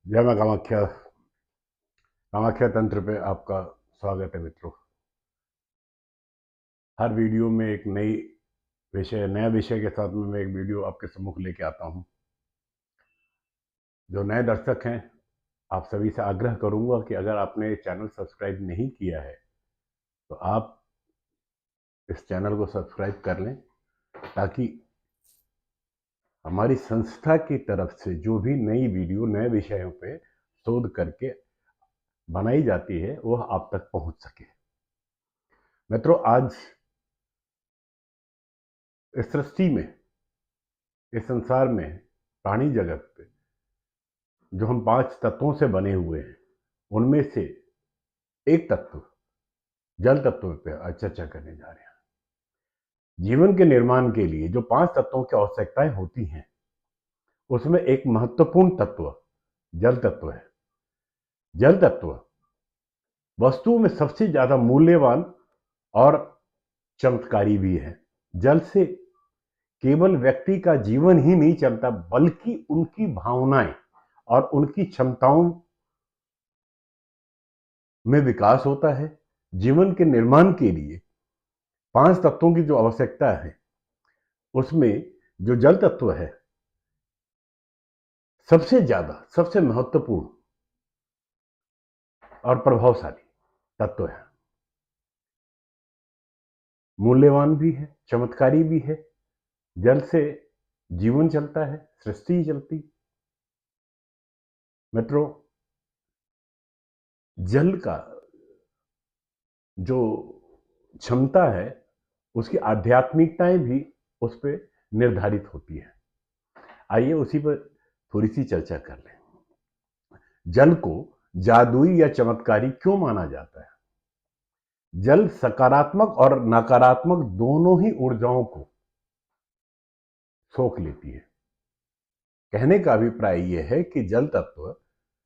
जय मां कामाख्या। कामाख्या तंत्र पे आपका स्वागत है मित्रों। हर वीडियो में एक नया विषय के साथ में मैं एक वीडियो आपके सम्मुख लेके आता हूं। जो नए दर्शक हैं, आप सभी से आग्रह करूंगा कि अगर आपने चैनल सब्सक्राइब नहीं किया है तो आप इस चैनल को सब्सक्राइब कर लें, ताकि हमारी संस्था की तरफ से जो भी नई वीडियो नए विषयों पे शोध करके बनाई जाती है वह आप तक पहुंच सके। मित्रों, आज इस सृष्टि में, इस संसार में, प्राणी जगत पे जो हम 5 तत्वों से बने हुए हैं, उनमें से एक तत्व जल तत्व पे आज चर्चा करने जा रहे हैं। जीवन के निर्माण के लिए जो 5 तत्वों की आवश्यकताएं होती हैं, उसमें एक महत्वपूर्ण तत्व जल तत्व है। जल तत्व वस्तुओं में सबसे ज्यादा मूल्यवान और चमत्कारी भी है। जल से केवल व्यक्ति का जीवन ही नहीं चलता, बल्कि उनकी भावनाएं और उनकी क्षमताओं में विकास होता है। जीवन के निर्माण के लिए 5 तत्वों की जो आवश्यकता है, उसमें जो जल तत्व है सबसे ज्यादा, सबसे महत्वपूर्ण और प्रभावशाली तत्व है। मूल्यवान भी है, चमत्कारी भी है। जल से जीवन चलता है, सृष्टि चलती। मित्रों, जल का जो क्षमता है, उसकी आध्यात्मिकताएं भी उस पर निर्धारित होती है। आइए उसी पर थोड़ी सी चर्चा कर लें। जल को जादुई या चमत्कारी क्यों माना जाता है? जल सकारात्मक और नकारात्मक दोनों ही ऊर्जाओं को सोख लेती है। कहने का अभिप्राय यह है कि जल तत्व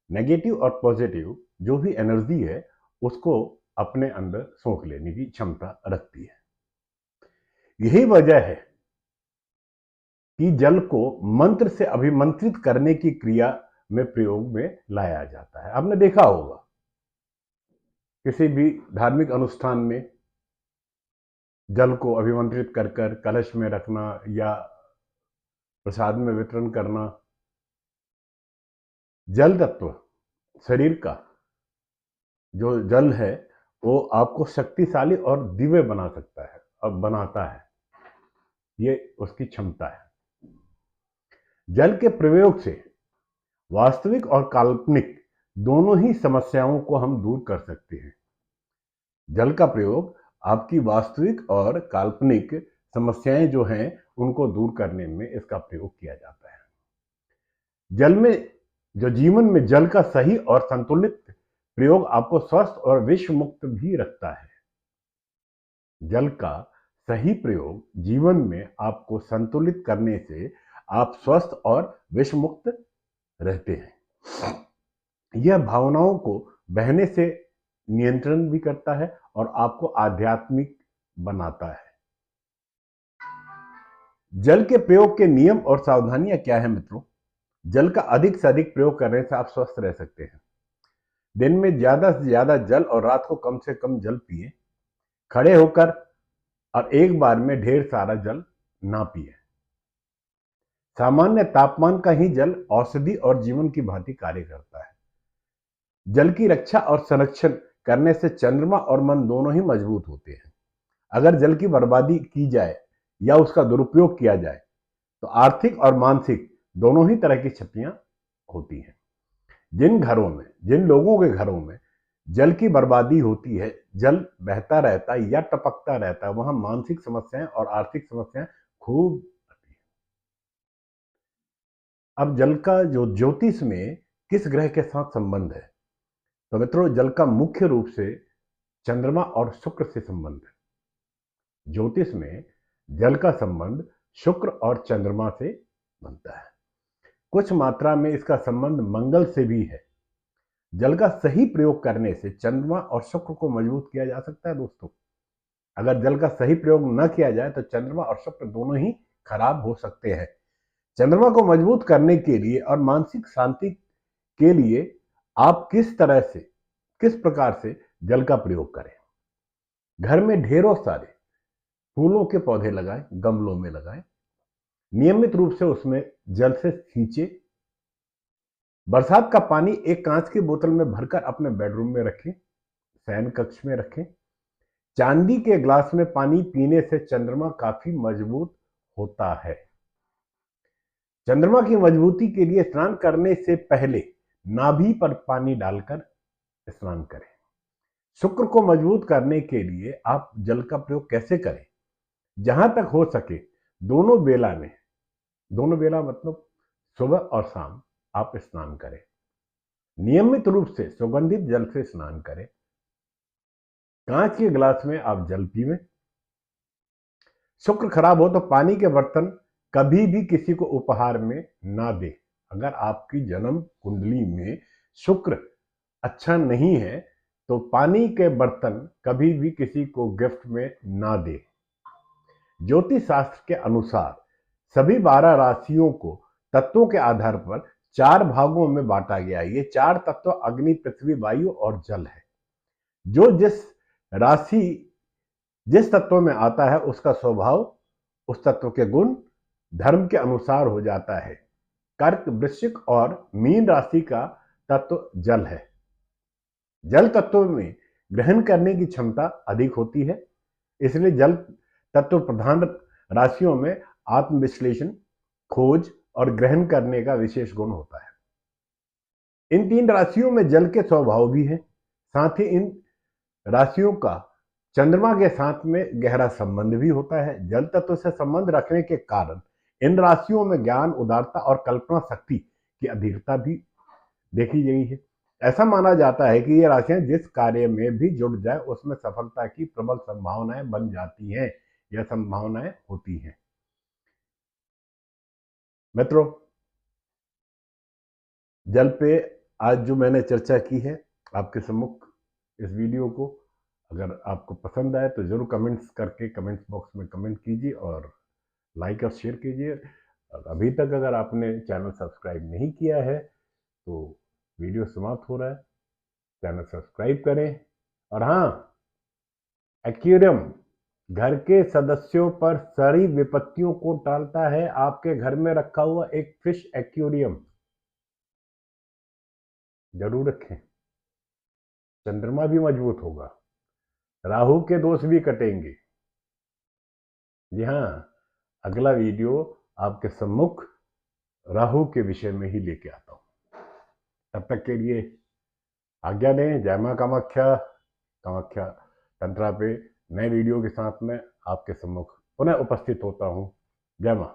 नेगेटिव और पॉजिटिव जो भी एनर्जी है, उसको अपने अंदर सोख लेने की क्षमता रखती है। यही वजह है कि जल को मंत्र से अभिमंत्रित करने की क्रिया में प्रयोग में लाया जाता है। आपने देखा होगा किसी भी धार्मिक अनुष्ठान में जल को अभिमंत्रित कर कर कलश में रखना या प्रसाद में वितरण करना। जल तत्व शरीर का जो जल है, वो आपको शक्तिशाली और दिव्य बना सकता है और बनाता है। ये उसकी क्षमता है। जल के प्रयोग से वास्तविक और काल्पनिक दोनों ही समस्याओं को हम दूर कर सकते हैं। जल का प्रयोग आपकी वास्तविक और काल्पनिक समस्याएं जो हैं, उनको दूर करने में इसका प्रयोग किया जाता है। जल में जो जीवन में जल का सही और संतुलित प्रयोग आपको स्वस्थ और विष मुक्त भी रखता है। जल का सही प्रयोग जीवन में आपको संतुलित करने से आप स्वस्थ और विष मुक्त रहते हैं। यह भावनाओं को बहने से नियंत्रण भी करता है और आपको आध्यात्मिक बनाता है। जल के प्रयोग के नियम और सावधानियां क्या है मित्रों? जल का अधिक से अधिक प्रयोग करने से आप स्वस्थ रह सकते हैं। दिन में ज्यादा से ज्यादा जल और रात को कम से कम जल पिए। खड़े होकर और एक बार में ढेर सारा जल ना पिए। सामान्य तापमान का ही जल औषधि और जीवन की भांति कार्य करता है। जल की रक्षा और संरक्षण करने से चंद्रमा और मन दोनों ही मजबूत होते हैं। अगर जल की बर्बादी की जाए या उसका दुरुपयोग किया जाए तो आर्थिक और मानसिक दोनों ही तरह की क्षतियां होती हैं। जिन लोगों के घरों में जल की बर्बादी होती है, जल बहता रहता है या टपकता रहता है, वहां मानसिक समस्याएं और आर्थिक समस्याएं खूब आती हैं। अब जल का जो ज्योतिष में किस ग्रह के साथ संबंध है, तो मित्रों, जल का मुख्य रूप से चंद्रमा और शुक्र से संबंध है। ज्योतिष में जल का संबंध शुक्र और चंद्रमा से बनता है। कुछ मात्रा में इसका संबंध मंगल से भी है। जल का सही प्रयोग करने से चंद्रमा और शुक्र को मजबूत किया जा सकता है दोस्तों। अगर जल का सही प्रयोग न किया जाए तो चंद्रमा और शुक्र दोनों ही खराब हो सकते हैं। चंद्रमा को मजबूत करने के लिए और मानसिक शांति के लिए आप किस प्रकार से जल का प्रयोग करें। घर में ढेरों सारे फूलों के पौधे लगाएं, गमलों में लगाएं, नियमित रूप से उसमें जल से सींचे। बरसात का पानी एक कांच की बोतल में भरकर अपने बेडरूम में रखें, शयन कक्ष में रखें। चांदी के ग्लास में पानी पीने से चंद्रमा काफी मजबूत होता है। चंद्रमा की मजबूती के लिए स्नान करने से पहले नाभि पर पानी डालकर स्नान करें। शुक्र को मजबूत करने के लिए आप जल का प्रयोग कैसे करें? जहां तक हो सके दोनों बेला मतलब सुबह और शाम आप स्नान करें। नियमित रूप से सुगंधित जल से स्नान करें। कांच के गिलास में आप जल पीवें। शुक्र खराब हो तो पानी के बर्तन कभी भी किसी को उपहार में ना दें। अगर आपकी जन्म कुंडली में शुक्र अच्छा नहीं है तो पानी के बर्तन कभी भी किसी को गिफ्ट में ना दें। ज्योतिष शास्त्र के अनुसार सभी 12 राशियों को तत्वों के आधार पर 4 भागों में बांटा गया है। ये 4 तत्व अग्नि, पृथ्वी, वायु और जल है। जो राशि जिस तत्व में आता है उसका स्वभाव उस तत्व के गुण धर्म के अनुसार हो जाता है। कर्क, वृश्चिक और मीन राशि का तत्व जल है। जल तत्व में ग्रहण करने की क्षमता अधिक होती है, इसलिए जल तत्व प्रधान राशियों में आत्मविश्लेषण, खोज और ग्रहण करने का विशेष गुण होता है। इन 3 राशियों में जल के स्वभाव भी है। साथ ही इन राशियों का चंद्रमा के साथ में गहरा संबंध भी होता है। जल तत्व से संबंध रखने के कारण इन राशियों में ज्ञान, उदारता और कल्पना शक्ति की अधिकता भी देखी गई है। ऐसा माना जाता है कि ये राशियां जिस कार्य में भी जुड़ जाए उसमें सफलता की प्रबल संभावनाएं बन जाती हैं या संभावनाएं होती हैं। मित्रों, जल पे आज जो मैंने चर्चा की है आपके सम्मुख, इस वीडियो को अगर आपको पसंद आए तो जरूर कमेंट्स करके कमेंट्स बॉक्स में कमेंट कीजिए और लाइक और शेयर कीजिए। और अभी तक अगर आपने चैनल सब्सक्राइब नहीं किया है तो वीडियो समाप्त हो रहा है, चैनल सब्सक्राइब करें। और हाँ, एक्वेरियम घर के सदस्यों पर सारी विपत्तियों को टालता है। आपके घर में रखा हुआ एक फिश एक्वेरियम जरूर रखें। चंद्रमा भी मजबूत होगा, राहु के दोष भी कटेंगे। जी हाँ, अगला वीडियो आपके सम्मुख राहु के विषय में ही लेके आता हूं। तब तक के लिए आज्ञा दें। जय मां कामाख्या। कामाख्या तंत्रा पे नए वीडियो के साथ में आपके सम्मुख पुनः उपस्थित होता हूं। जय मां।